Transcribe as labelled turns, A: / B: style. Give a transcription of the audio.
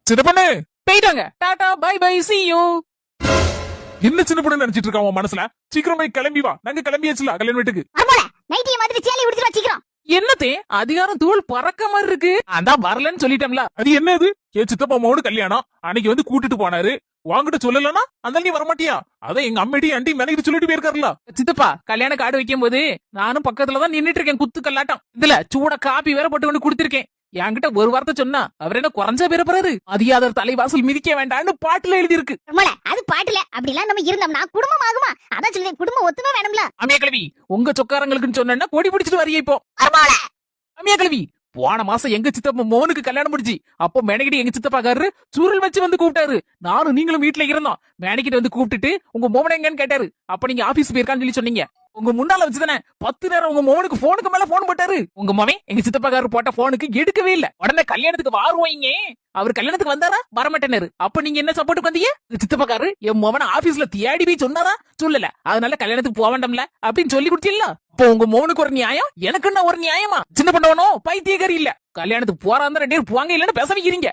A: சின்ன பொண்ணு
B: போயிட்டாங்க. Tata bye bye see you.
A: என்ன சின்ன பொண்ணு நினைச்சிட்டு இருக்கா உன் மனசுல? சீக்கிரம் போய் கிளம்பி வா, நாங்க கிளம்பியாச்சுல கல்யாண வீட்டுக்கு.
C: ஆமால நைட்டிய மாதிரி சேலை உடுத்து வச்சிக்கிறோம்.
B: என்னத்தே அதிகாரம் தூள் பறக்க மாதிரி இருக்கு. அதான் வரலன்னு சொல்லிட்டோம்ல.
A: அது என்ன அது? என் சித்தப்பா அம்மாவோட கல்யாணம் அன்னைக்கு வந்து கூட்டிட்டு போனாரு. வாங்கிட்டு சொல்லலன்னா அந்த நீ வரமாட்டியா? அதான் எங்க அம்மாடி ஆண்டி மேனேஜர் சொல்லிட்டு போயிருக்காருல.
B: சித்தப்பா கல்யாண கார்டு வைக்கும் போது நானும் பக்கத்துலதான் நின்னுட்டு இருக்கேன். குத்து கல்லாட்டம். இதுல சூட காப்பி வேற போட்டு கொண்டு கொடுத்திருக்கேன். என்கிட்ட ஒரு வார்த்தை சொன்னா அவர் என்ன குறைஞ்ச பேரப்படுறாரு. அதிகாதர் தலைவாசல் மிதிக்க வேண்டாம்னு பாட்டுல எழுதி இருக்கு.
C: அது பாட்டுல அப்படிலாம் நம்ம இருந்தோம்னா குடும்பம் ஆகுமா? அதான் சொல்லுவேன், குடும்பம் ஒத்துமை வேணும்ல.
B: அம்மியா கிழவி உங்க சொக்காரங்களுக்குன்னு சொன்னா கொடி பிடிச்சிட்டு வரையே இப்போ. அம்மியா கிழவி போன மாசம் எங்க சித்தப்பா மோனுக்கு கல்யாணம் முடிச்சு அப்போ மேனகிட்ட எங்க சித்தப்பாக்காரரு சுருள் வச்சு வந்து கூப்பிட்டாரு. நானும் நீங்களும் வீட்டுல இருந்தோம். மேனகிட்ட வந்து கூப்பிட்டுட்டு உங்க மோமன் எங்கன்னு கேட்டாரு. அப்ப நீங்க ஆபீஸ் போயிருக்கான்னு சொல்லி சொன்னீங்க. உங்க முன்னால வச்சுதானே 10 நேரம் உங்க மோனுக்கு போனுக்கு மேல போன் போட்டாரு. உங்க மவன் எங்க சித்தப்பாக்காரரு போட்ட போனுக்கு எடுக்கவே இல்ல. உடனே கல்யாணத்துக்கு வாருவாங்க. அவர் கல்யாணத்துக்கு வந்தாரா வரமாட்டேனாரு. அப்ப நீங்க என்ன சப்போர்ட்டுக்கு வந்தீங்க? சித்தப்பாக்காரரு என் மோவன ஆபீஸ்ல தேடி போய் சொன்னாரா? சொல்லல. அதனால கல்யாணத்துக்கு போக வேண்டாம்ல அப்படின்னு சொல்லி கொடுத்தீங்களா? இப்போ உங்க மோனுக்கு ஒரு நியாயம், எனக்கு என்ன ஒரு நியாயமா? சின்ன பண்ணவனோ பைத்தியக்காரி இல்ல. கல்யாணத்துக்கு போறாங்க 2 பேரும் போவாங்க இல்லன்னு பேச வைக்கிறீங்க.